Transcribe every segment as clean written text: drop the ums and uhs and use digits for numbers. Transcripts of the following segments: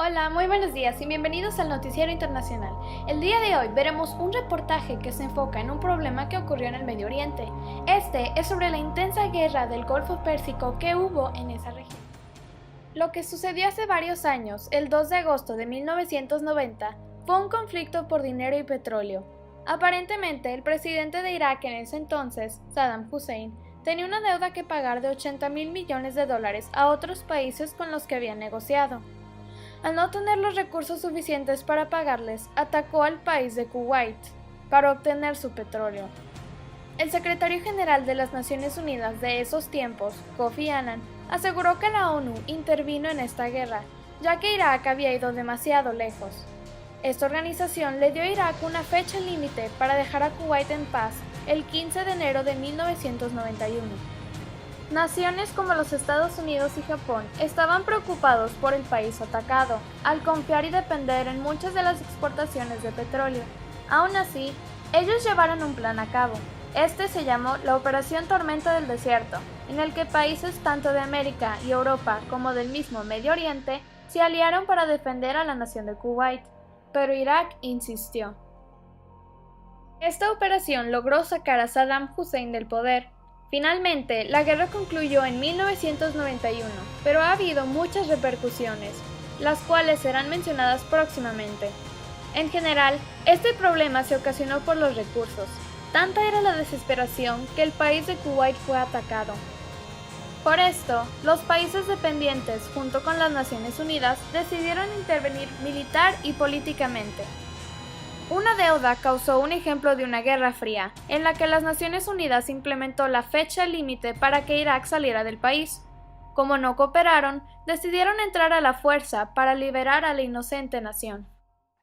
Hola, muy buenos días y bienvenidos al Noticiero Internacional. El día de hoy veremos un reportaje que se enfoca en un problema que ocurrió en el Medio Oriente. Este es sobre la intensa guerra del Golfo Pérsico que hubo en esa región. Lo que sucedió hace varios años, el 2 de agosto de 1990, fue un conflicto por dinero y petróleo. Aparentemente, el presidente de Irak en ese entonces, Saddam Hussein, tenía una deuda que pagar de $80.000 millones a otros países con los que había negociado. Al no tener los recursos suficientes para pagarles, atacó al país de Kuwait para obtener su petróleo. El secretario general de las Naciones Unidas de esos tiempos, Kofi Annan, aseguró que la ONU intervino en esta guerra, ya que Irak había ido demasiado lejos. Esta organización le dio a Irak una fecha límite para dejar a Kuwait en paz el 15 de enero de 1991. Naciones como los Estados Unidos y Japón estaban preocupados por el país atacado, al confiar y depender en muchas de las exportaciones de petróleo. Aún así, ellos llevaron un plan a cabo. Este se llamó la Operación Tormenta del Desierto, en el que países tanto de América y Europa como del mismo Medio Oriente se aliaron para defender a la nación de Kuwait, pero Irak insistió. Esta operación logró sacar a Saddam Hussein del poder. Finalmente, la guerra concluyó en 1991, pero ha habido muchas repercusiones, las cuales serán mencionadas próximamente. En general, este problema se ocasionó por los recursos. Tanta era la desesperación que el país de Kuwait fue atacado. Por esto, los países dependientes, junto con las Naciones Unidas, decidieron intervenir militar y políticamente. Una deuda causó un ejemplo de una guerra fría, en la que las Naciones Unidas implementó la fecha límite para que Irak saliera del país. Como no cooperaron, decidieron entrar a la fuerza para liberar a la inocente nación.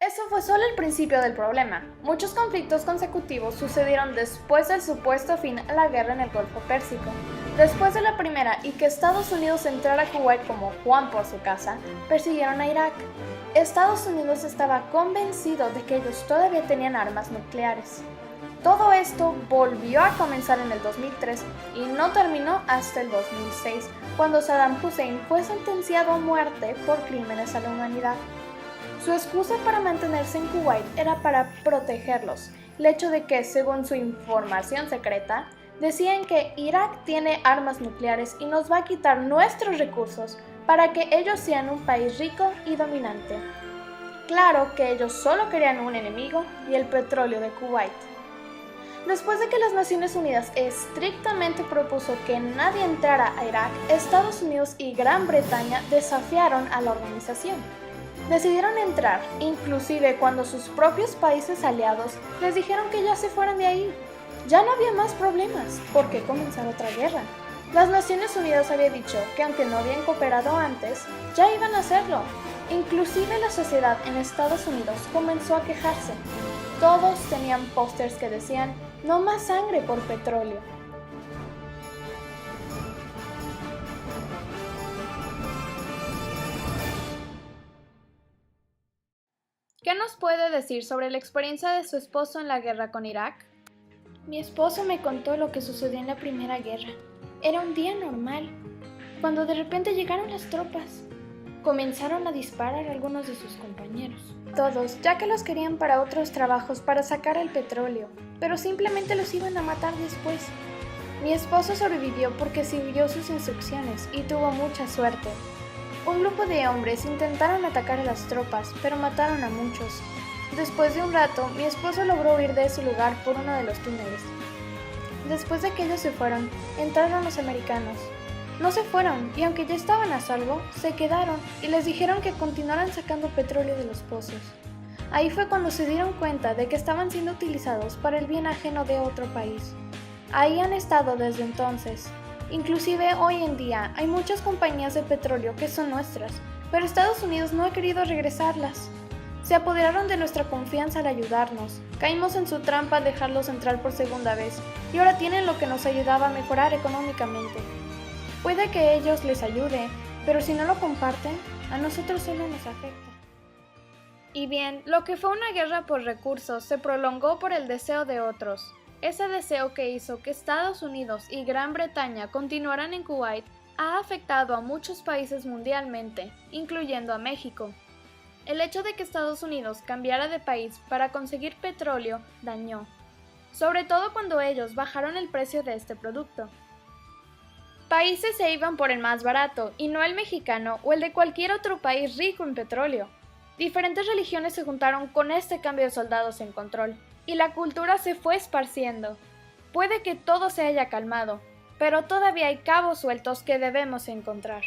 Eso fue solo el principio del problema. Muchos conflictos consecutivos sucedieron después del supuesto fin a la guerra en el Golfo Pérsico. Después de la primera y que Estados Unidos entrara a Kuwait como Juan por su casa, persiguieron a Irak. Estados Unidos estaba convencido de que ellos todavía tenían armas nucleares. Todo esto volvió a comenzar en el 2003 y no terminó hasta el 2006, cuando Saddam Hussein fue sentenciado a muerte por crímenes a la humanidad. Su excusa para mantenerse en Kuwait era para protegerlos, el hecho de que, según su información secreta, decían que Irak tiene armas nucleares y nos va a quitar nuestros recursos para que ellos sean un país rico y dominante. Claro que ellos solo querían un enemigo y el petróleo de Kuwait. Después de que las Naciones Unidas estrictamente propuso que nadie entrara a Irak, Estados Unidos y Gran Bretaña desafiaron a la organización. Decidieron entrar, inclusive cuando sus propios países aliados les dijeron que ya se fueran de ahí. Ya no había más problemas, ¿por qué comenzar otra guerra? Las Naciones Unidas habían dicho que aunque no habían cooperado antes, ya iban a hacerlo. Inclusive la sociedad en Estados Unidos comenzó a quejarse. Todos tenían pósters que decían, no más sangre por petróleo. ¿Qué nos puede decir sobre la experiencia de su esposo en la guerra con Irak? Mi esposo me contó lo que sucedió en la Primera Guerra. Era un día normal, cuando de repente llegaron las tropas. Comenzaron a disparar a algunos de sus compañeros. Todos, ya que los querían para otros trabajos para sacar el petróleo, pero simplemente los iban a matar después. Mi esposo sobrevivió porque siguió sus instrucciones y tuvo mucha suerte. Un grupo de hombres intentaron atacar a las tropas, pero mataron a muchos. Después de un rato, mi esposo logró huir de ese lugar por uno de los túneles. Después de que ellos se fueron, entraron los americanos. No se fueron, y aunque ya estaban a salvo, se quedaron y les dijeron que continuaran sacando petróleo de los pozos. Ahí fue cuando se dieron cuenta de que estaban siendo utilizados para el bien ajeno de otro país. Ahí han estado desde entonces. Inclusive hoy en día hay muchas compañías de petróleo que son nuestras, pero Estados Unidos no ha querido regresarlas. Se apoderaron de nuestra confianza al ayudarnos, caímos en su trampa al dejarlos entrar por segunda vez, y ahora tienen lo que nos ayudaba a mejorar económicamente. Puede que ellos les ayude, pero si no lo comparten, a nosotros solo nos afecta. Y bien, lo que fue una guerra por recursos se prolongó por el deseo de otros. Ese deseo que hizo que Estados Unidos y Gran Bretaña continuaran en Kuwait ha afectado a muchos países mundialmente, incluyendo a México. El hecho de que Estados Unidos cambiara de país para conseguir petróleo dañó, sobre todo cuando ellos bajaron el precio de este producto. Países se iban por el más barato y no el mexicano o el de cualquier otro país rico en petróleo. Diferentes religiones se juntaron con este cambio de soldados en control, y la cultura se fue esparciendo. Puede que todo se haya calmado, pero todavía hay cabos sueltos que debemos encontrar.